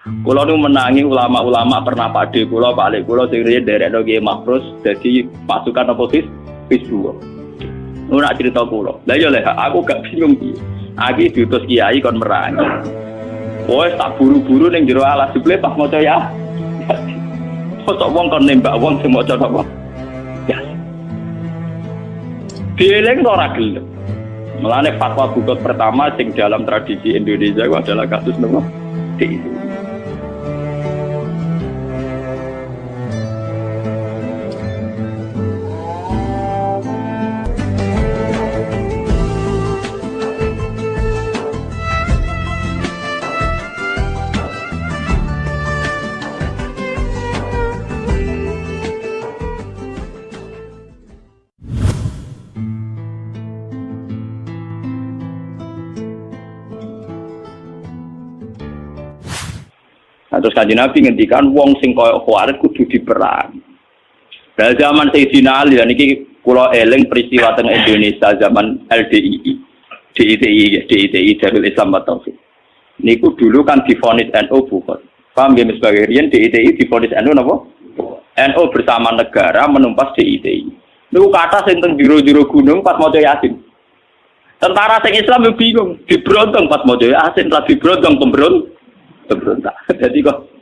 Kula nu menangi ulama-ulama pernah pakde kula, Pak Lek kula sing riyen derekno Kiai Mahfuz dadi pasukan oposisi PIS 2. Nu nak cerita kula. Lah ya lek aku gak bingung piye. Aki diutus kiai kon merangi. Wes tak buru-buru ning jero alas jebule pas maca ya. Kok wong kon nembak wong sing maca apa? Ya. Dieling ora gelem. Mulane fatwa bukot pertama sing dalam tradisi Indonesia itu adalah kasus nopo? DITI. Terus Kanjeng Nabi ngendikan wong sing kaya Khawarij kudu diperang. Dari zaman Sayyidina Ali dan iki kula eling peristiwa teng Indonesia zaman LDII. DITI Darul Islam wa Tauhid. Niku dulu kan divonis NU bukan. Paham ya sebagai riyen DITI divonis NU napa? NU bersama negara menumpas DITI. Niku kata sing teng jero-jero gunung pas maca Yasin. Tentara sing Islam yo bingung, dibrontong pas maca Yasin, ra dibrontong pemberontak. Jadi kok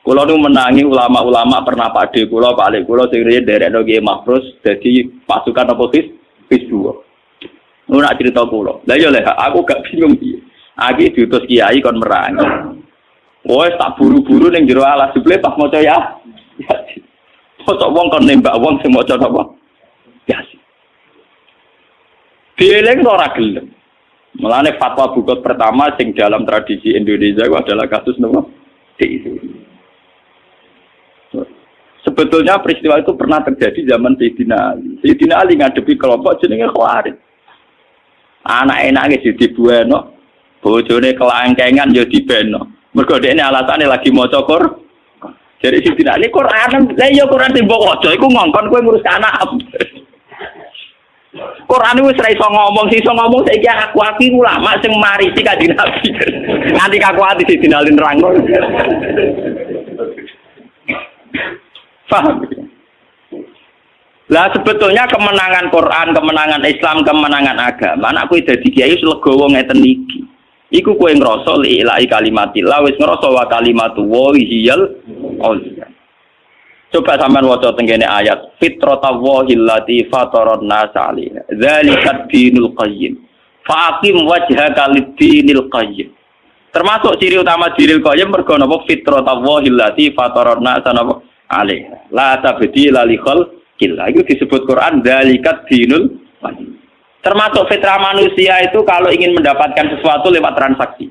kula nu menangi ulama-ulama pernah pakde kula, Pak Lek kula sing riyen derekno Kiai Mahfuz dadi pasukan oposisi PIS 2. Nu nak cerita kula. Lah ya lek aku gak bingung piye. Aki diutus kiai kon merangi. Wes tak buru-buru ning jero alas jebule pas maca ya. Kok wong kon nembak wong sing maca apa? Ya. Dieling ora gelem. Mulane fatwa bukot pertama sing dalam tradisi Indonesia itu adalah kasus nopo? DITI. Sebetulnya peristiwa itu pernah terjadi zaman Sayyidina Ali. Sayyidina Ali ngadepi kelompok jenenge Khawarij. Anak enake dibueno, bojone kelangkengan yo dibeno. Mergo dekne alasane lagi maca Quran. Jadi Sayyidina Ali Quran, lha iya Quran sing mbok waca iku ngongkon kowe ngurus anak. Quran wis ra iso ngomong, sing iso ngomong saiki aku ulama sing marisi Kanjeng Nabi. Nganti aku ati dinalin nerangno. Paham? Lah sebetulnya kemenangan Quran, kemenangan Islam, kemenangan agama, anak kowe dadi kiai wis legowo ngeten iki. Iku kowe ngrasa ilahi kalimatillah wis ngrasa wa kalimatu wa hiyal ulya. Coba sampean waca tengene ayat fitratallahi allati fataran nas 'alaiha. Dzalikat dinul qayyim. Faqim wajhaka lid-dinil qayyim. Termasuk ciri utama dinil qayyim mergo napa fitratallahi allati fataran nas 'alaiha. La tabdila li khalqillah. Itu disebut Quran dzalikat dinul qayyim. Termasuk fitrah manusia itu kalau ingin mendapatkan sesuatu lewat transaksi.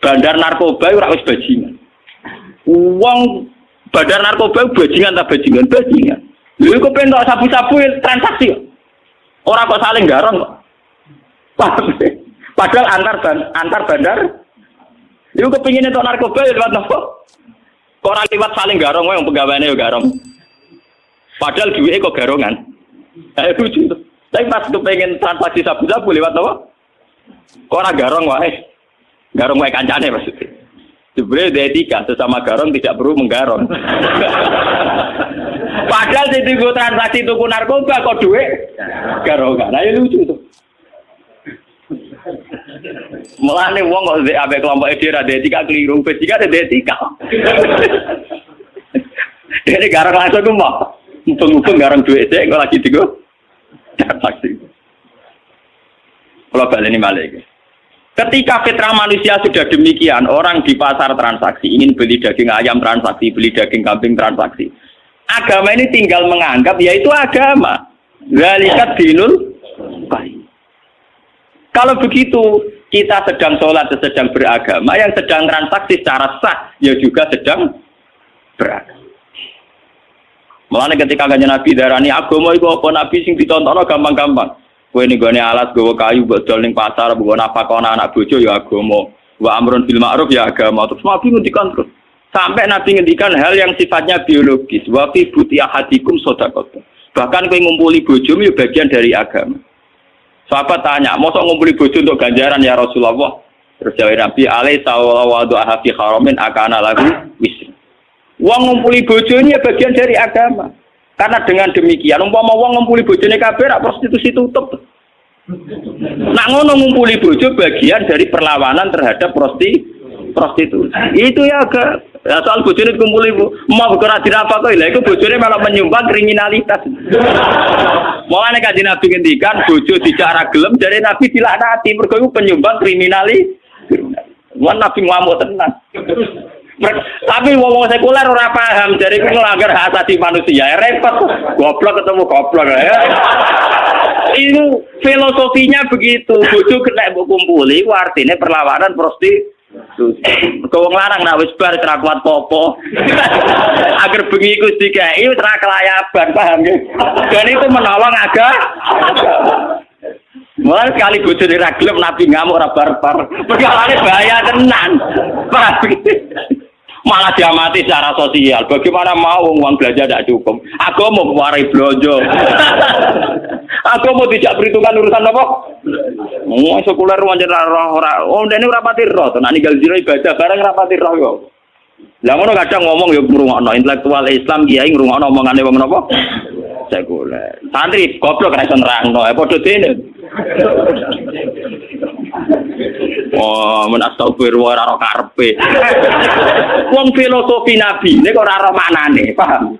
Bandar narkoba ora wis bajingan. Uang bandar narkoba bajingan tak bajingan. Lha kok pentok sabu-sabu transaksi. Ora kok saling garong kok. Padahal antar bandar. Lha kok pengin entuk narkoba ya lewat nopo? Kok ora liwat saling garong wae wong pegawene yo garong. Padahal duwike kok garongan. Ayo lucu. Tapi pas kepengin transaksi sabu-sabu lewat nopo? Kok ora garong wae. Garong wae kancane maksudnya. Sebenarnya etika sesama garong tidak perlu menggarong. Padahal di tuku transaksi tuku narkoba kok duit garongan. Ayo lucu tuh. Mulane wong kok ambek kelompok ide ra etika keliru, etika ada etika. Dene garong langsung ku mau. Mumpung garong duit sik kok lagi digo. Transaksi. Kalau baleni malih. Ketika fitrah manusia sudah demikian, orang di pasar transaksi, ingin beli daging ayam transaksi, beli daging kambing transaksi. Agama ini tinggal menganggap, yaitu agama. Dzalikat dinul qayyim. Kalau begitu, kita sedang sholat, sedang beragama, yang sedang transaksi secara sah, ya juga sedang beragama. Mulane ketika Kanjeng Nabi darani agama iku apa nabi sing ditontono gampang-gampang. Kowe ning gone alas gawa kayu mbok dol ning pasar mbok nafakona anak bojo ya agama. Wa amrun bil ma'ruf ya agama. Terus Nabi ngendikan terus. Sampai Nabi ngendikan hal yang sifatnya biologis. Wa fi buti ahadikum shadaqah. Bahkan kowe ngumpuli bojomu ya bagian dari agama. Sahabat tanya, "Mosok ngumpuli bojo untuk ganjaran ya Rasulullah?" Terus jawab Nabi alaihi sallallahu alaihi haramin akana lagu wisri. Wong ngumpuli bojone bagian dari agama. Karena dengan demikian umpama wong ngumpuli bojone kabeh rak prostitusi tutup. Nak ngono ngumpuli bojo bagian dari perlawanan terhadap prostitusi. Itu ya agak ya soal bojone dikumpuli mau ora dirapa kok lha iku bojone malah menyumbang kriminalitas. Mulane kanjeng Nabi ngendikan bojo dicara gelem dari Nabi dilaknati mergo iku penyumbang kriminalitas. Wan Nabi ngamuk tenan. Tapi wong sekuler ora paham dari iku nglanggar hak asasi manusia. Repot goblok ketemu goblok ya. Itu filosofinya begitu. Bojo kena mbok kumpuli ku artine perlawanan prostitusi. Wong lanang nak wis bar ra kuat popo. Agar bengi iku dikai wis ra kelayaban, paham ya? Dan itu menolong agama. Mulai sekali bojone ra gelem Nabi ngamuk ora barbar. Perkarane bahaya tenan. Paham. Malah diamati secara sosial. Bagaimana mau uang belanja tidak cukup? Aku mau warai belanja. Aku mau tidak perhitungan urusan apa? Mau sekuler wajar orang. Oh, ini rapati roh. Nah, ninggal jiro ibadah bareng rapati roh yo. Lah ngono kadang ngomong yo ngrungokno intelektual Islam kiai ngrungokno omongane wong napa? Sekuler. Santri goblok ra iso nerangno. Padha dene. Oh, men astagfirullah ora karepe. Wong filosofi Nabi nek ora ora maknane, paham?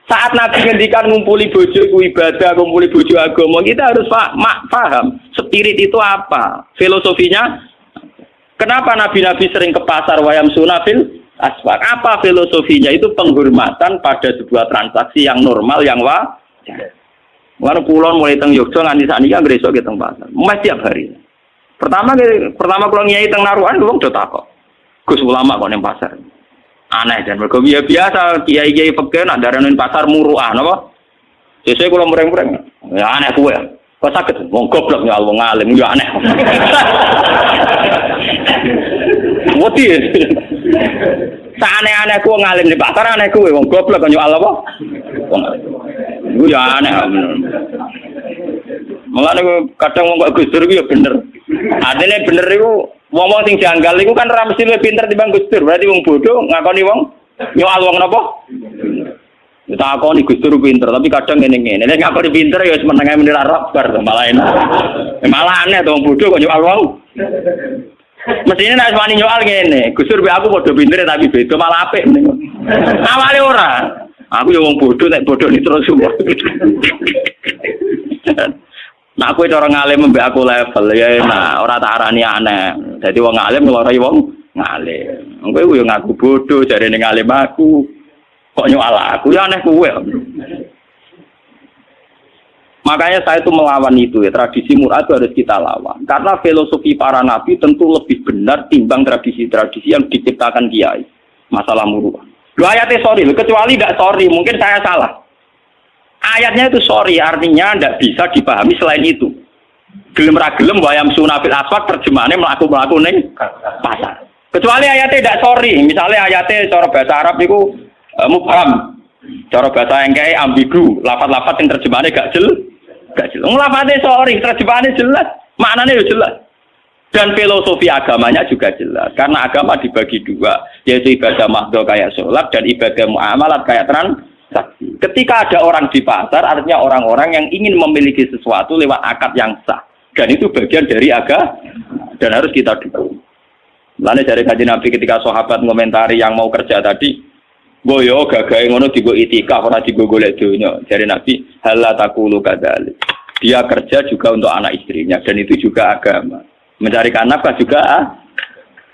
Saat Nabi ngendikan ngumpuli bojo ku ibadah, ngumpuli bojo agama, kita harus paham spirit itu apa, filosofinya. Kenapa nabi-nabi sering ke pasar wayam sunafil aswaq? Apa filosofinya? Itu penghormatan pada sebuah transaksi yang normal, yang wajar. Mana pulau mulai teng Yogyakarta nganti sakniki anggere esuk ke teng pasar. Mas tiap hari. Pertama kula nyai teng Narukan wong do takok. Gus ulama kok ning pasar. Aneh dan mergo biasa kiai-kiai fikih nak darani pasar muruah napa? Sesuk kula mureng-mureng. Ya aneh kuwe. Kok saged wong goblok ya wong alim ya aneh. Woti. Saane-aneh ku ngalim di pasar aneh kuwe wong goblok kok nyual apa? Wong iku ya aneh. Mulane kadang wong kok Gus Dur iku ya bener. Adene bener iku wong-wong sing janggal iku kan ra mesti luwih pinter timbang Gus Dur. Berarti wong bodoh ngakoni wong nyual wong napa? Kita akoni Gus Dur pinter, tapi kadang ngene-ngene. Nek ngakoni pinter ya wis meneng ae menira rabar to malah enak. Malah aneh to wong bodoh kok nyual wong. Mestine nek wani nyual ngene, Gus Dur aku padha pinter tapi beda malah apik. Awale ora. Aku ya wong bodoh nek bodoh ni terus semua. Nah aku cara ngalim mbek aku level ya nah ora tak arani aneh. Dadi wong ngalim ngloroi wong ngalim. Engko yo ngaku bodoh jarene ngalim aku. Kok nyual aku ya aneh kuwe. Makanya saya itu melawan itu ya, tradisi mur'ah itu harus kita lawan. Karena filosofi para nabi tentu lebih benar timbang tradisi-tradisi yang diciptakan kiai. Masalah mur'ah. Lu ayatnya sorry, kecuali tidak sorry, mungkin saya salah. Ayatnya itu sorry, artinya tidak bisa dipahami selain itu. Gelem ra gelem wayam sunafil aswaq terjemahannya melaku-melaku ning pasar. Kecuali ayatnya tidak sorry, misalnya ayatnya cara bahasa Arab itu mubham. Cara bahasa yang kayak ambigu, lafaz-lafaz yang terjemahannya gak jelas. Lafaznya sorry, terjemahannya jelas, maknanya jelas. Dan filosofi agamanya juga jelas. Karena agama dibagi dua, yaitu ibadah mahdhah kayak sholat dan ibadah muamalat kayak transaksi. Ketika ada orang di pasar, artinya orang-orang yang ingin memiliki sesuatu lewat akad yang sah. Dan itu bagian dari agama dan harus kita dukung. Lalu dari kajian Nabi ketika sahabat komentari yang mau kerja tadi, boyo gagahe ngono digo itikaf ora digo golek donya. Dari Nabi, hal taqulu kadzalik. Dia kerja juga untuk anak istrinya dan itu juga agama. Mencarikan nafkah juga.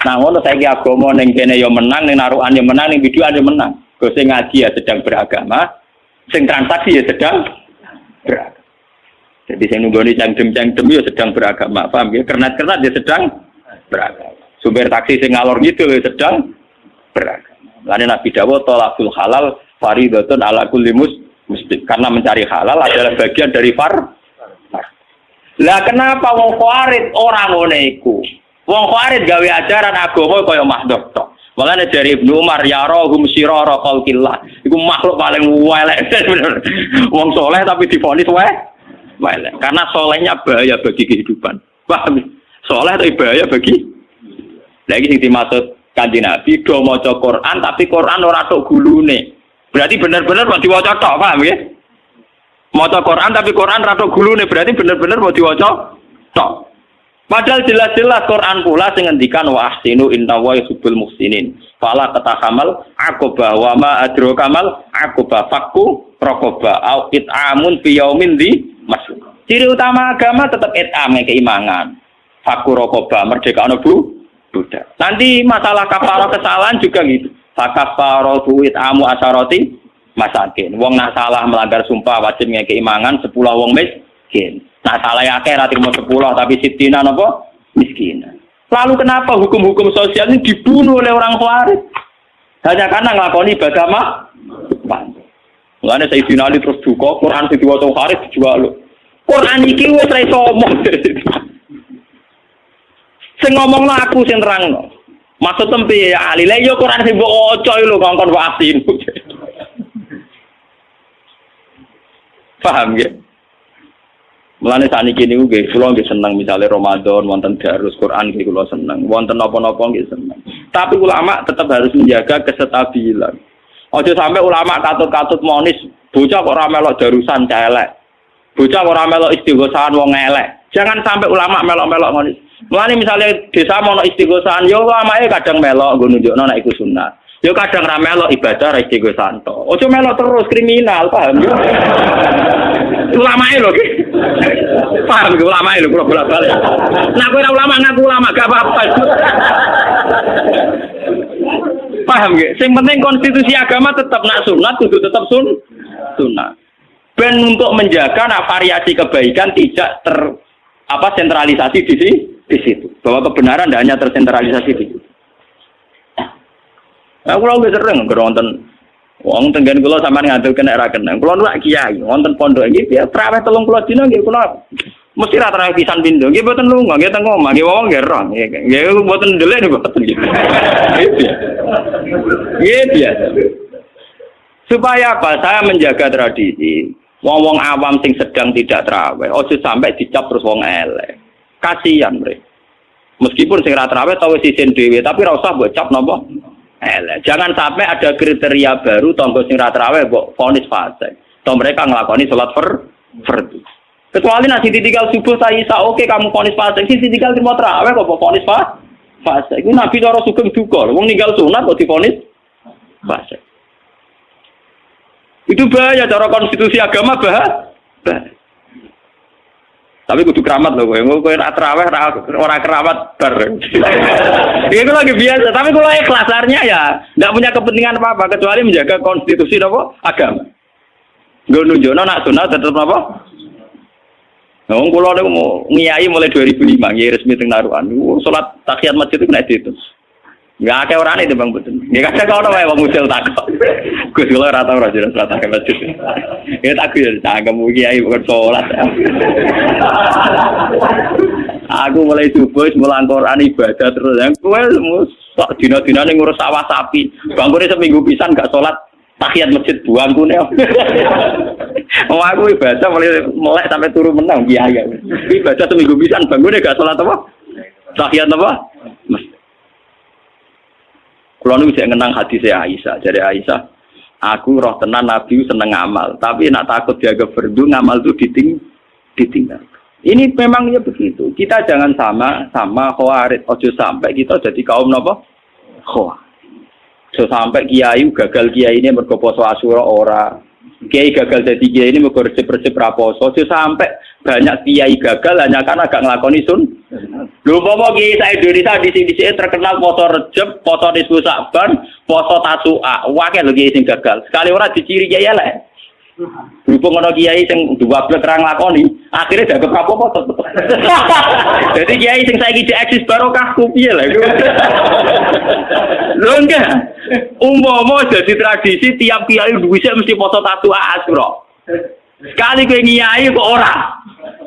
Nah, ngono saiki agama ning kene ya menang, ning narukan ya menang, ning biduan ya menang. Go sing ngaji ya sedang beragama, sing transaksi ya sedang beragama. Jadi sing nunggoni cangdem-cangdem ya sedang beragama, paham ya? Kernat-kernat ya sedang beragama. Sumber taksi sing ngalor gitu ya sedang beragama. Lalu Nabi dawuh talaqul halal faridatun ala kulli muslim. Karena mencari halal adalah bagian dari Lah kenapa wong Khawarij ora ngene iku? Wong Khawarij gawe ajaran agama kaya mahdhah tok. Makane dari Ibnu Umar ya rahum sirara khalqillah. Iku makhluk paling elek bener. Wong soleh tapi divonis elek. Karena solehnya bahaya bagi kehidupan. Paham? Soleh atau bahaya bagi. Lagi sing dimaksud Kanjeng Nabi do maca Quran tapi Quran ora tok gulune. Berarti bener-bener mau diwaca tok, paham ya? Maca Quran tapi Quran ra tok gulune berarti bener-bener mau diwaca tok. Padahal jelas-jelas Quran pula sing ngendikan wa ahsinu innallaha yuhibbul muhsinin. Fala tatahamal aqaba wa ma adraka mal aqaba fakku raqaba au it'amun fi yaumin di masuk. Ciri utama agama tetap it'am keimangan. Fakku raqaba merdeka budak. Nanti masalah kafarah kesalahan juga gitu. Fakafaratu it'amu asharati masakin. Wong nak salah melanggar sumpah wajib ngekei mangan 10 wong miskin. Nah salah akeh ra trimo 10 tapi sitina napa? Miskin. Lalu kenapa hukum-hukum sosial ini dibunuh oleh orang Khawarij? Hanya karena nglakoni ibadah mah. Mulane Sayyidina Ali terus duka Quran diwaca Khawarij dijual. Quran iki wis ra iso omong. Sing ngomongno aku sing nerangno. Maksud tempe ya Ali, lha yo Quran sing mbok waca lho kongkon wasin. Paham ya? Mulane saniki niku nggih kula nggih seneng misale Ramadan wonten darus Quran nggih kula seneng. Wonten napa-napa nggih seneng. Tapi ulama tetap harus menjaga kestabilan. Aja sampai ulama katut-katut monis bocah kok ora melok darusan celek. Bocah kok ora melok istighosahan wong elek. Jangan sampai ulama melok-melok monis. Mulane misalnya desa mau istighosahan yo ulamae kadang melok nggo nunjukno nek iku sunah. Yo kadang ra melok ibadah ra istighosahan to. Ojo melok terus kriminal, paham yo. Ulamae lho ki. Paham ge ulamae lho kula bolak-balik. Nah kowe ora ulama ngaku ulama gak apa-apa. Paham ge? Sing penting konstitusi agama tetap nak sunat kudu tetap sunat. Ben untuk menjaga variasi kebaikan tidak sentralisasi di situ. Bahwa kebenaran tidak hanya tersentralisasi di situ. Nah, kalau nggak sering nonton, wong tenggen kulo sama ngadil kena era kena. Kulo nggak kiai, nonton pondok ini dia terawih 30 dina gitu kulo. Mesti rata pisan pintu, gitu buatan lu nggak gitu ngomong, gitu wong nggak rong, gitu buatan delay nih buatan gitu. Gitu ya. Supaya apa? Saya menjaga tradisi. Wong-wong awam sing sedang tidak terawih, ojo sampai dicap terus wong elek. Kasihan mereka. Meskipun sing ra terawih tau sisin dhewe, tapi ora usah mbok cap napa elek. Jangan sampai ada kriteria baru tangga sing ra terawih mbok vonis fasik. Toh mereka nglakoni salat fardhu. Kecuali nasi ditinggal subuh saya oke kamu vonis fasik, sing ditinggal mau terawih kok vonis fasik. Iku Nabi cara sugeng duka, wong ninggal sunat kok divonis fasik. Itu bahaya cara konstitusi agama bahaya. Tapi kudu keramat loh, kowe ora traweh ora keramat bar. Itu lagi biasa, tapi kalau ikhlas ya enggak punya kepentingan apa-apa kecuali menjaga konstitusi apa agama. Nggo nunjukno nak sunat tetep apa? Wong kula niku ngiyai mulai 2005 nggih resmi teng Narukan. Salat tahiyat masjid itu nek diitung. Enggak akeh orane itu Bang Buten. Nggih kadang ono wae wong usil takok. Gus kula ora tau ora jeneng salat tahiyat masjid. Ya tak yo cangkem kiai bukan salat. Aku mulai subuh mulang Quran ibadah terus. Kowe sak dina-dinane ngurus sawah sapi. Bangkune seminggu pisan gak salat tahiyat masjid buangkune. Wong aku ibadah mulai melek sampai turu menang kiai. Ibadah seminggu pisan bangkune gak salat apa? Tahiyat apa? Kalau nu bisa ngenang hadis Aisyah, dari Aisyah, aku roh tenan Nabi seneng ngamal, tapi nak takut jaga fardu ngamal itu ditinggal. Ini memangnya begitu. Kita jangan sama Khawarij. Ojo sampai kita jadi kaum napa? Khawarij. Ojo sampai kiai gagal kiai ini mergo poso Asyura ora. Kiai gagal jadi kiai ini mergo resep-resep ra poso. Ojo sampai banyak kiai gagal hanya karena gak nglakoni sun. Lho popo kiai sak Indonesia di sini terkenal poso Rejab, poso Nisfu Sa'ban, poso Tasu'a. Wae lho kiai sing gagal. Sekali ora diciri kiai elek. Berhubung ana kiai sing 12 ra nglakoni, akhire dianggap apa-apa tetep. Dadi kiai sing saiki eksis barokah ku piye lha iku. Lho enggak. Umpama jadi tradisi tiap kiai duwise mesti poso Tasu'a Asyura. Sekali kowe ngiyai kok ora.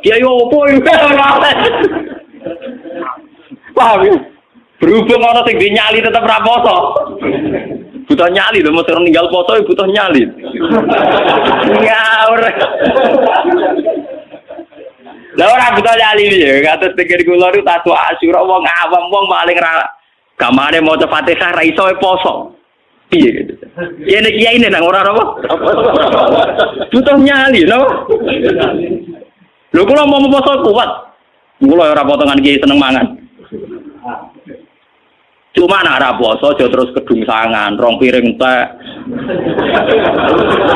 Kiai opo iku ora. Paham ya? Berhubung ana sing dinyali tetep ra poso. Butuh nyali lho, mesti ninggal poso butuh nyali. Ngawur. Lah ora buta nyali ya, kados pikir kula niku tasu Asyura wong awam wong paling ra gamane maca Fatihah ra iso poso. Piye gitu. Ya nek kiai nang ora apa. Butuh nyali no. Lho kula mau poso kuat. Kula ora potongan kiai seneng mangan. Cuma nak ra poso aja terus kedung sangan, rong piring teh.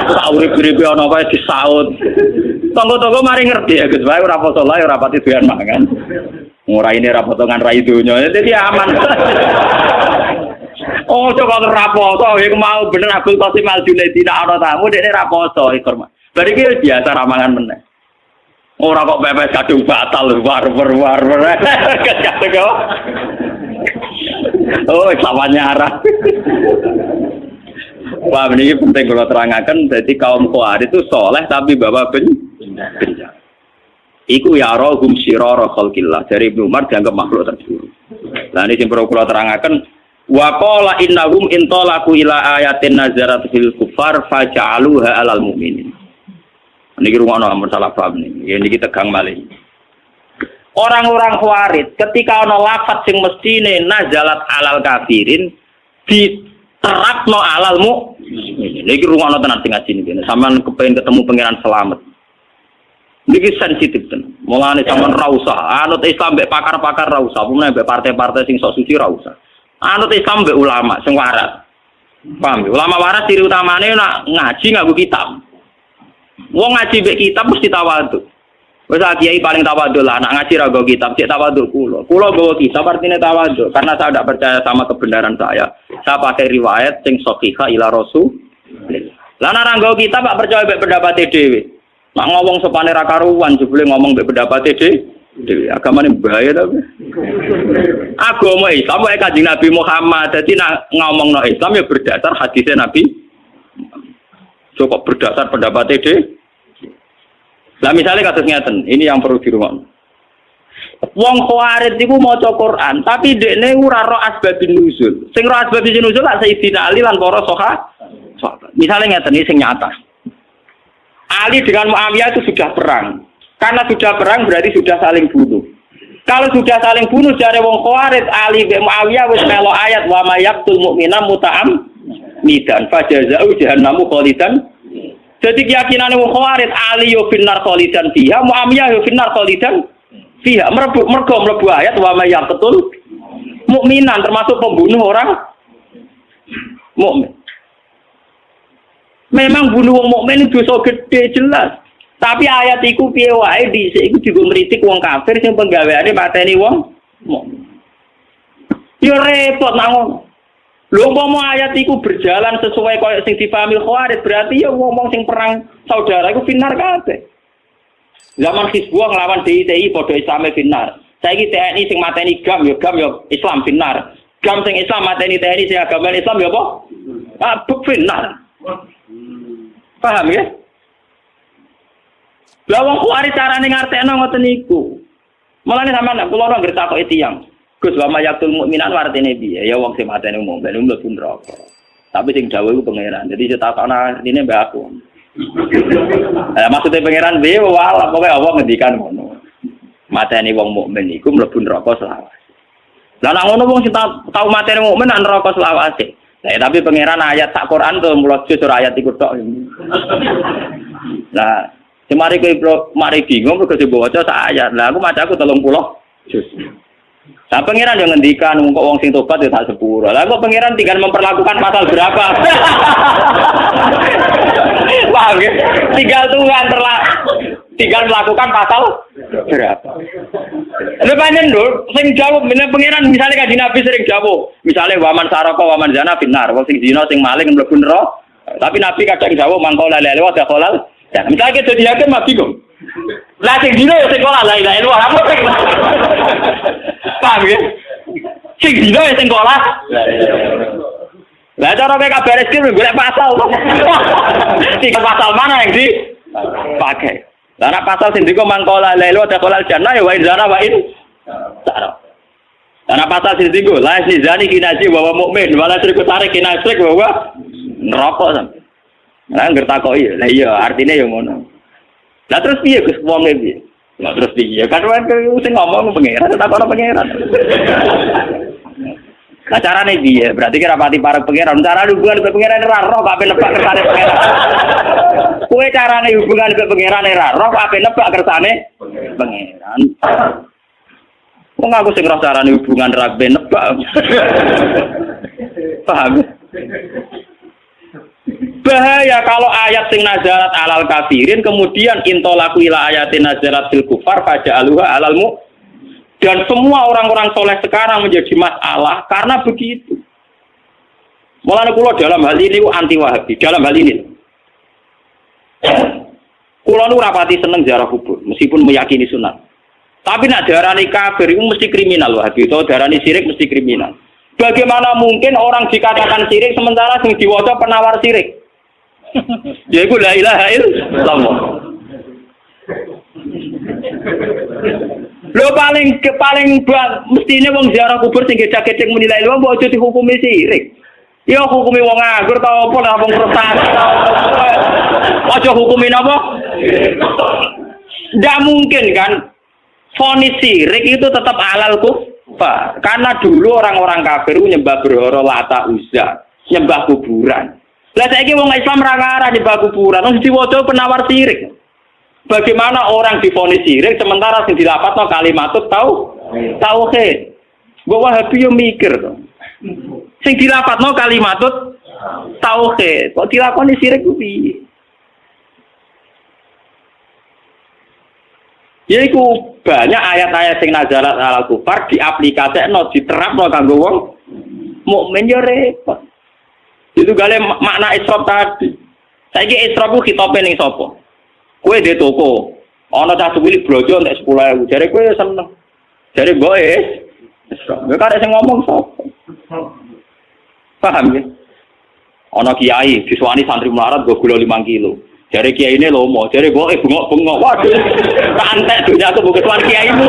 Saurip-uripe ana wae disaut. Tonggo-tonggo mari ngerti ya Gus, wae ora poso lae ora pati doyan mangan. Ora ini ra potongan rai donya, dadi aman. Oh, coba ora poso, iku mau bener Abdul Qasim Al-Junaidi nak ana tamu dekne ra poso iku. Bari iki biasa ra mangan meneh. Ora kok pepes kadung batal war. Kata kok. Oh, lawannya arah. Wah, ini penting kalau terangkan. Jadi kaum Khawarij itu soleh tapi bawa bencana. Iku ya rohum sirara khalqillah. Dari Ibnu Umar dianggap makhluk terburuk. Nah ini yang perlu kalau terangkan. Wa qala innahum intalaku ila ayatin nazarat fil kufar faja'aluha alal mu'minin. Ini rumahnya masalah paham nih. Ini kita tegang malih. Orang-orang Khawarij ketika ana lafaz sing mestine nazalat alal kafirin diterapno alal mukmin. Niki rumono tenan sing ngaji niki. Sampeyan kepengin ketemu pangeran selamat. Niki sensitif tenan. Mulane sampeyan ra usah anut Islam mbek pakar-pakar ra usah, umumane mbek partai-partai sing sok suci ra usah. Anut Islam mbek ulama sing waras. Paham? Ulama waras ciri utamane nak ngaji nganggo kitab. Wong ngaji mbek kitab mesti tawadhu. Wes kiai paling tawadhu lah, anak ngaji ra nggo kitab, cek tawadhu kula. Kula nggawa kitab artine tawadhu karena saya tidak percaya sama kebenaran saya. Saya pakai riwayat sing sahihah ila Rasul. Lah nek ra nggawa kitab gak percaya mek pendapat dhewe. Nek ngomong sepane ra karuan jebule ngomong mek pendapat dhewe. Agamane bahaya ta. Agama Islam wae Kanjeng Nabi Muhammad. Dadi nek ngomongno Islam ya berdasar hadisnya Nabi. Cukup berdasar pendapat dhewe. Lah misalnya kasus ngeten, ini yang perlu dirungokno. Wong Khawarij iku maca Quran, tapi dekne ora ro asbabun nuzul. Sing ro asbabun nuzul lak Sayyidina Ali lan para sahabat. Misalnya ngeten iki sing nyata. Ali dengan Muawiyah itu sudah perang. Karena sudah perang berarti sudah saling bunuh. Kalau sudah saling bunuh jare wong Khawarij, Ali be Muawiyah wis melo ayat wa may yaqtul mu'mina muta'am midan fajaza'u jahannamu khalidan. Jadi keyakinan wong Khawarij Ali yo finnar khalidan fiha, Muawiyah yo finnar khalidan fiha. Mergo mlebu ayat wa may yaqtul mukminan termasuk pembunuh orang mukmin. Memang bunuh wong mukmin itu dosa gede jelas. Tapi ayat iku piye wae dhisik iku digo ngritik wong kafir sing penggaweane mateni wong mukmin. Yo repot nang ngono. Lho umpama ayat iku berjalan sesuai koyo sing dipahami Khawarij berarti ya ngomong sing perang saudara iku finar kabeh. Zaman Hizbullah nglawan DITI padha Islame finar. Saiki TNI sing mateni GAM ya Islam finar. GAM sing Islam mateni TNI sing agama Islam ya apa? Ah, finar. Paham ya? Lah wong Khawarij carane ngartekno ngoten niku. Mulane sampean kula ora ngertakoki tiyang. Gus wa mayatul mukminan artine piye? Ya wong sing mateni umum ben mlebu neraka. Tapi sing dawuh iku pangeran. Jadi cetakno artine mbak aku. Maksudnya pangeran piye wala pokoke Allah ngendikan ngono. Mateni wong mukmin iku mlebu neraka selawase. Lah nek ngono wong sing tau mateni mukmin nang neraka selawase. Nah, tapi pangeran ayat sak Quran tuh mulai surah ayat iku tok. Nah, semari kowe mari bingung kok dibaca sak ayat. Lah aku maca aku 30 juz. Nah, pangeran yang ngendikan kok wong sing tobat ya tak sepuro. Lah kok pangeran tinggal memperlakukan pasal berapa? Paham ya? Tinggal melakukan pasal berapa? Lha pancen lho, sing jawab meneh pangeran misalnya Kanjeng Nabi sering jawab. Misalnya waman saraka waman zina binar, wong sing zina sing maling mlebu neraka. Tapi Nabi kadang jawab mangko la ilaha illallah dakhalal. Ya, misalnya kita jadi hakim mati kok. Lah sing dino ya sing kolah la ilaha illallah apa sing. Paham ya? Sing dino ya sing kolah. Lah cara kowe kabar rezeki golek pasal kok. Tiga pasal mana yang dipakai? Lah nek pasal sing diko mangkola la ilaha illallah jannah ya wa inzana wa in sara. Lah nek pasal sing diko la zani kinaji wa mukmin wala syirku tarik kinasrik wa neraka sampe. Lah ngerti kok iya. Lah iya artine ya ngono. Lah terus piye Gus wong piye? Lah terus piye? Kan sing ngomong pangeran tak ono pangeran. Nah carane piye? Berarti kira pati parek pangeran. Carane hubungan mbek pangeran ora roh kok ape nebak kersane pangeran. Kowe carane hubungan mbek pangeran ora roh kok ape nebak kersane pangeran. Wong aku sing roh carane hubungan ra ape nebak. Paham? Bahaya kalau ayat sing nazarat alal kafirin kemudian intolaku ila ayatin nazarat fil kufar faja'aluha alalmu. Dan semua orang-orang soleh sekarang menjadi masalah karena begitu. Mulane kula dalam hal ini anti Wahabi, dalam hal ini. Kula nu rapati seneng ziarah kubur meskipun meyakini sunat. Tapi nak darani kafir itu mesti kriminal Wahabi, atau darani syirik mesti kriminal. Bagaimana mungkin orang dikatakan syirik sementara sing diwaca penawar syirik? Yaiku la ilaha illallah. Lho paling mestine wong ziarah kubur sing gedhe-gedhe muni la ilaha mbok aja dihukumi sirik. Ya hukumi wong nganggur ta apa lah wong prestasi. Aja hukumi napa? Ndak mungkin kan vonis sirik itu tetap halal kufar. Karena dulu orang-orang kafir nyembah berhala Lata Uzza, nyembah kuburan. Lah saiki wong Islam ra ngarah nyembah kuburan, wong diwaca penawar sirik. Bagaimana orang divonis syirik sementara sing dilapatno kalimatut tauhid. Mbok Wahabi yo mikir to. Sing dilapatno kalimatut tauhid, kok dilakoni syirik ku piye? Yaiku banyak ayat-ayat sing nazarat alal kufar diaplikasekno, diterapno kanggo wong mukmin yo repot. Itu gale makna Isra tadi. Saiki Isra ku khitope ning sapa? Kowe di toko, ana cah cilik blojo entek 10.000. Jare kowe seneng. Jare mboke ya karek sing ngomong sapa? Paham ya? Ana kiai diswani santri melarat go gula 5 kilo. Jare kiyaine lomo, jare mboke bengok-bengok. Waduh. Kantek dunya aku bukan tuan kiaimu.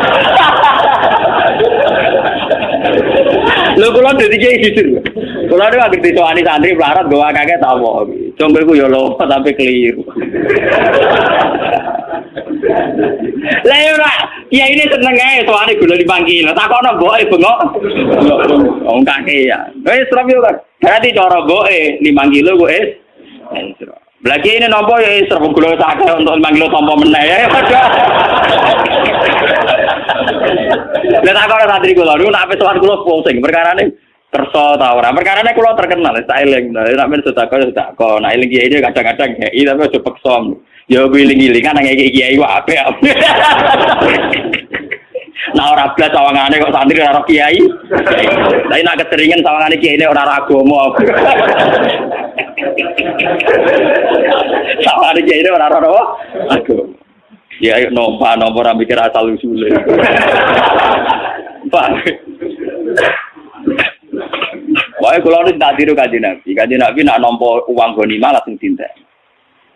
Lho kula dadi kiai jujur. Kula nek anggere diswani santri melarat go akeh ta apa. Jonggoku ya lomo tapi keliru. Lah ora, ya ini seneng ae soalé gula 5 kilo. Takono mboke bengok. Wong kake ya. Wis serap yo kan. Berarti cara mboke 5 kilo kok es. Lagi ini nampa ya serap gula sakit untuk 5 kilo tampa meneh ya. Lah takono santri kula niku nek sowan kula pusing perkarane kersa ta ora. Perkarane kula terkenal sak eling. Nek men sedekah sedekah. Nek eling kiai kadang-kadang kiai tapi aja peksa. Ya giling-giling kan nang kiai ku apik. Nah ora blas sawangane kok santri ora kiai. Lah nek keteringen sawangane kiai ora agama. Sawangane kiai ora agama. Ya ayo nompa ora mikir asal usule. Pak. Wae kula nek tak tiru Kanjeng Nabi. Kanjeng Nabi nak nampa uang gonima langsung dintek.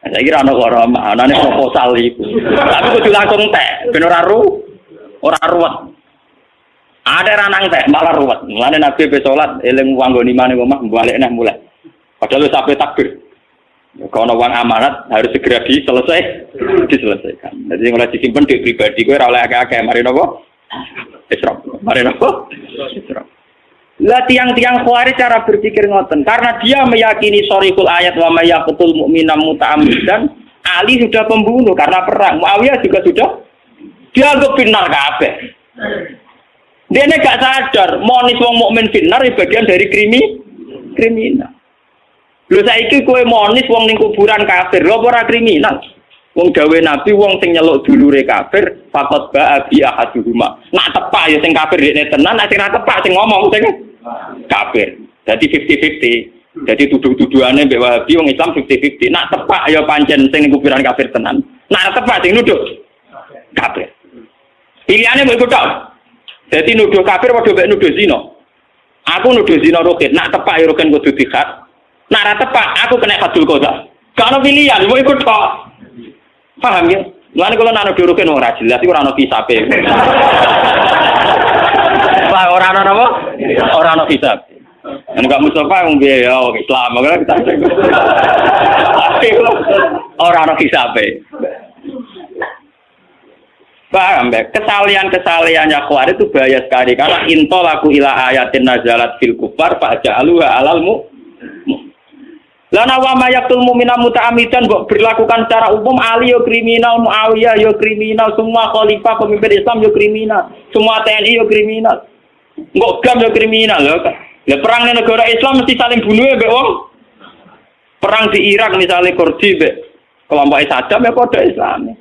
Saya kira ana ora anane proposal iku. Tapi kudu langsung tek, ben ora ruwet. Ada ranang tek malah ruwet. Mulane Nabi be salat eling wong gonimane omah balik neh mulai. Padahal sampai takbir. Kalau uang amanat harus segera diselesaikan. Jadi mulai disimpan di pribadi kowe ora oleh akeh-akeh mari napa? Israf. Mari napa? Israf. Lah tiang-tiang Khawarij cara berpikir ngoten karena dia meyakini sharihul ayat wa may yaqtul mu'mina muta'ammidan. Ali sudah pembunuh karena perang, Muawiyah juga sudah dianggap finar kabeh. Dia gak sadar monis wong mukmin finar bagian dari kriminal. Lho saiki kowe monis wong ning kuburan kafir, lho ora kriminal. Wong dawuh Nabi wong sing nyeluk dulure kafir faqat ba'a bi ahaduhuma. Nak tepak ya sing kafir dekne tenan, nek sing ra tepak sing ngomong sing kafir. Dadi 50-50. Jadi tuduh-tuduhane mbek Wahabi wong Islam 50-50. Nak tepak ya pancen sing ning kuburan kafir tenan. Nak ra tepak sing nuduh kafir. Pilihane mbok iku tok. Dadi nuduh kafir padha mbek nuduh zina. Aku nuduh zina Rukin, nak tepak ya Rukin kudu dikhat. Nak ra tepak aku kena hadul qadha. Gak ono pilihan, mbok iku tok. Paham ya? Mulane kula nang duruken ora jelas iku ora ono kisabe. Pak ora ono apa? Ora ono kisab. Nek Mustafa wong piye ya Islam kok kita. Ora ono kisabe. Paham ya? Kesalahan-kesalahannya Khawarij itu bahaya sekali karena intolaku ila ayatin nazalat fil kufar fa'ja'aluha alalmu. Lana wa mayaktul mu'mina muta'amidan kok berlakukan secara umum Ali yo kriminal, Muawiyah yo kriminal, semua khalifah pemimpin Islam yo kriminal, semua TNI yo kriminal. Enggak gam yo kriminal lho. Lah perang di negara Islam mesti saling bunuh ya mbek wong. Perang di Irak misalnya Kurdi mbek kelompok Saddam ya padha Islam.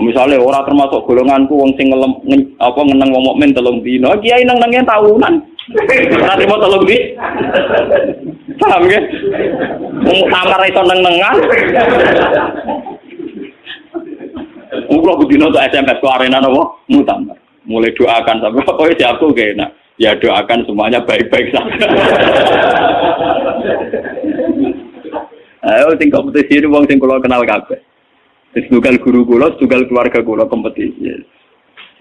Misalnya orang termasuk golonganku wong sing ngeneng wong mukmin 3 dina, kiai neng-nenge tahunan. Ora trimo 3 dina. Paham nggih? Wong amar iso neng-nengan. Ulo kudino tak SMS ke arena napa? Mutamar. Mulai doakan sampai pokoknya siapku kayak enak. Ya doakan semuanya baik-baik saja. Ayo sing kompetisi wong sing kula kenal kabeh. Setugal guru kula, setugal keluarga kula kompetisi.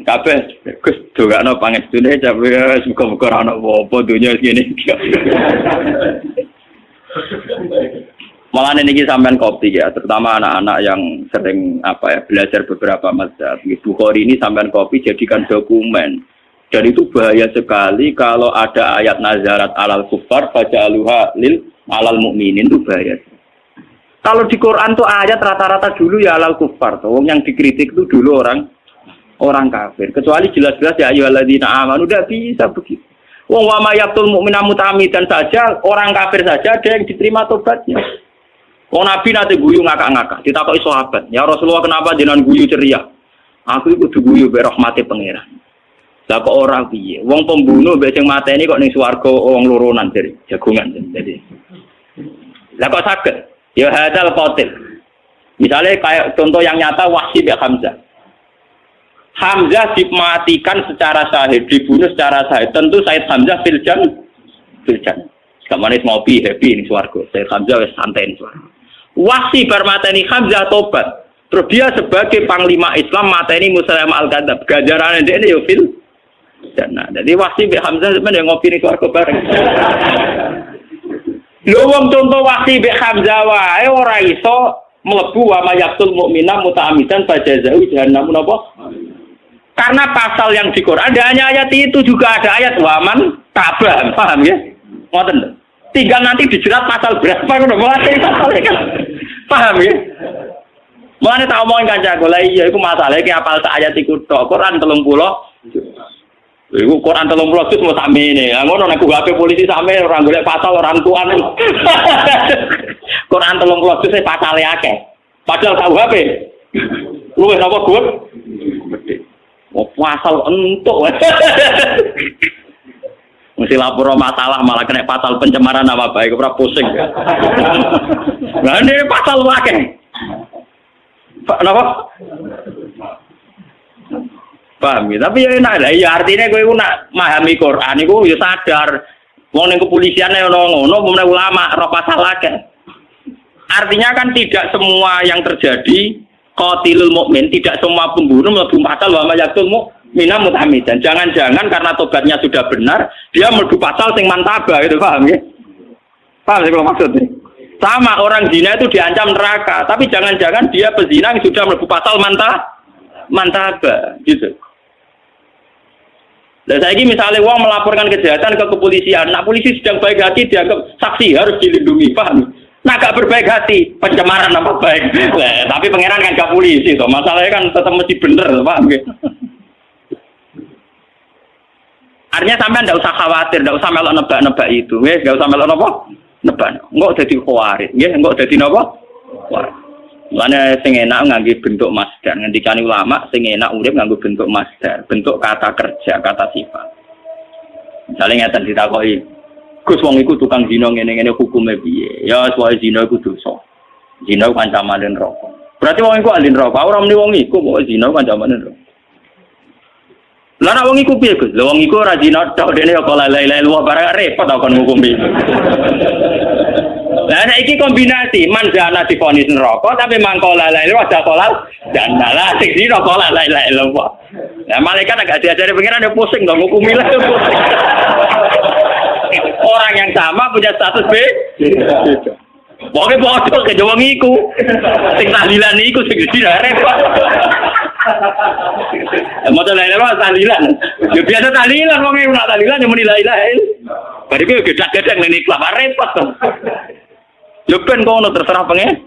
Kabeh Gus dongakno pangestune jabe muga-muga ora ana apa-apa donya ngene iki. Malah niki sampean kopi ya, terutama anak-anak yang sering belajar beberapa mazhab. Bukhari ini sampean kopi jadikan dokumen. Dan itu bahaya sekali kalau ada ayat nazarat alal kufar faja'aluha lil alal mukminin itu bahaya. Kalau di Quran tuh ayat rata-rata dulu ya alal kufar, tuh yang dikritik itu dulu orang kafir. Kecuali jelas-jelas ya ayyuhalladzina amanu udah bisa begitu. Wong wa may yaqtul mu'mina muta'ammidan saja, orang kafir saja ada yang diterima tobatnya. Wong Nabi nanti guyu ngakak-ngakak, ditakoki sahabat, "Ya Rasulullah kenapa jenengan guyu ceria?" Aku iku kudu guyu be rahmate pangeran. Lah kok ora piye? Wong pembunuh mbek sing mateni kok ning swarga wong loronan jadi jagongan jadi. Lah kok saged? Ya hadal qatil. Misalnya kayak contoh yang nyata Wahsy bin Hamzah. Hamzah dimatikan secara sahih, dibunuh secara sahih. Tentu Said Hamzah filjan. Kamane ngopi happy ning swarga. Said Hamzah wis santai ning swarga. Wahsy bar mateni Hamzah tobat. Terus dia sebagai panglima Islam mateni Musailamah al-Kadzdzab. Ganjarane dhekne yo fil jannah. Jadi Wahsy bin Hamzah sampeyan ngopi ning swarga bareng. Lho wong contoh Wahsy bin Hamzah wae ora iso mlebu wa mayaqtul mukmina muta'ammidan fajazau jahannam napa? Karena pasal yang di Quran ada hanya ayat itu juga ada ayat waman tabah, paham ya? Ngoten. Tinggal nanti dijerat pasal berapa ngono mulai pasal kan. Paham ya? Mulane tak omongin kancaku, lha iya iku masalahe ki apal sak ayat iku tok Quran 30. Iku Quran 30 juz mau samene. Lah ngono nek HP polisi sampe ora golek pasal orang tuan. Quran 30 juz pasale akeh. Padahal KUHP luwih napa gur? Oh, pasal entuk. Mesti lapor masalah malah kena pasal pencemaran nama baik ora pusing. Lah ini pasal akeh. Napa? Paham ya? Tapi ya enak lah, ya artinya kowe nak memahami Quran iku ya sadar. Wong ning kepolisian ono ngono, mulai ulama ora pasal akeh. Artinya kan tidak semua yang terjadi qatilul mukmin, tidak semua pembunuh mlebu pasal wa mayaqtul mu'mina muta'ammidan. Jangan-jangan karena tobatnya sudah benar, dia mlebu pasal sing mantaba gitu, paham ya? Paham sih kalau maksudnya? Sama orang zina itu diancam neraka, tapi jangan-jangan dia pezina yang sudah mlebu pasal mantaba gitu. Dan saya ini misalnya uang melaporkan kejahatan ke kepolisian, nah polisi sedang baik hati dianggap saksi harus dilindungi, paham? Nah gak berbaik hati, pencemaran nama baik. Tapi pangeran kan gak polisi, toh masalahnya kan tetap mesti bener, paham? Artinya sampai ndak usah khawatir, ndak usah melok nebak-nebak itu, nggak usah melok apa? Nebak, nggak jadi khawatir, nggak jadi apa? Mana sing enak nganggo bentuk masdar, ngendikane ulama sing enak urip nganggo bentuk masdar, bentuk kata kerja, kata sifat. Misalnya ngeten ditakoki, Gus wong iku tukang zina ngene-ngene hukume piye? Ya soal zina iku dosa. Zina ku ancaman neraka. Berarti wong iku ahli neraka, ora muni wong iku kok zina ku ancaman neraka. Lah nek wong iku piye Gus? Lah wong iku ora zina tok dene kok la ilaha illallah barang repot kon ngukumi. Lah nek iki kombinasi manjana divonis neraka tapi mangko la ilaha illallah ada kolal dan lah sing zina kok la ilaha illallah. Lah malaikat agak diajari pengiran ya pusing dong ngukumi lah. Orang yang sama punya status B. Pokoknya bodoh ke wong iku. Sing tahlilan iku sing zina repot. Maca la ilaha tahlilan. Yo biasa tahlilan wong ora tahlilan yo muni la ilaha illallah. Bariku gedak-gedak ning ikhlas repot to. Yo ben kono terserah pengen.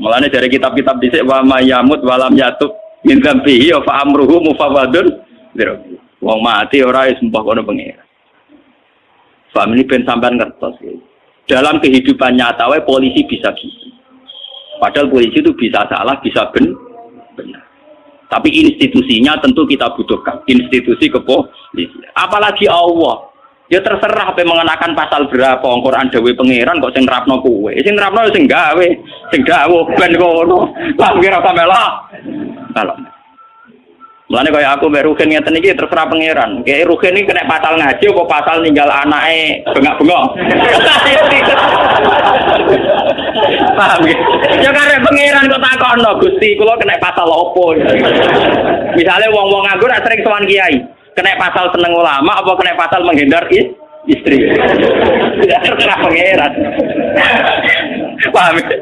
Mulane dari kitab-kitab dhisik wa mayamut walam yatub min dzambihi fa amruhu mufawwadun. Wong mati ora wis mbah kono pengen. Family ben sampean ngertos ya. Dalam kehidupan nyata wae polisi bisa gitu. Padahal polisi itu bisa salah, bisa benar. Tapi institusinya tentu kita butuhkan. Institusi kepolisian. Apalagi Allah. Ya terserah apa mengenakan pasal berapa Al-Qur'an dawuh pangeran kok sing nerapno kowe. Sing nerapno sing gawe, sing dawuh ben kono. Lah kira sampe lah. Kalau mulane kaya aku mbek Ruhin ngeten iki terserah pangeran. Kayak Ruhin iki kena pasal ngaji apa pasal ninggal anake bengak-bengok. Paham ya? Ya karep pangeran kok takono Gusti, kula kena pasal opo? Misale wong-wong nganggur sering sowan kiai, kena pasal seneng ulama apa kena pasal menghindar istri. Ya terserah pangeran. Paham ya?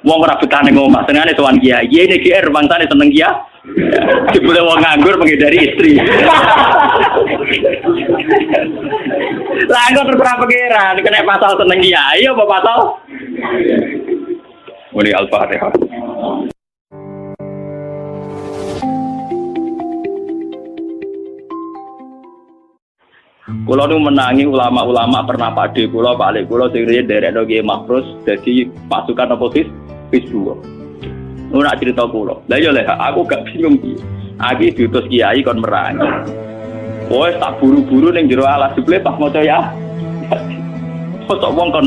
Wong ora betane ngomah, senengane sowan kiai. Kiai iki GR bangsane seneng kiai. Dibule wong nganggur menghindari istri. Lah kok terserah pangeran, kena pasal seneng kiai apa pasal? Muni Al-Fatihah. Kula nu menangi ulama-ulama pernah pade kula balik kula sing riyen derekno Kiai Mahfuz dadi pasukan oposisi PIS 2. Ora cerita kula. Lah ya lek aku gak bingung iki. Aki diutus kiai kon merangi. Wes tak buru-buru ning jero alas jebule pas maca ya. Kok wong kon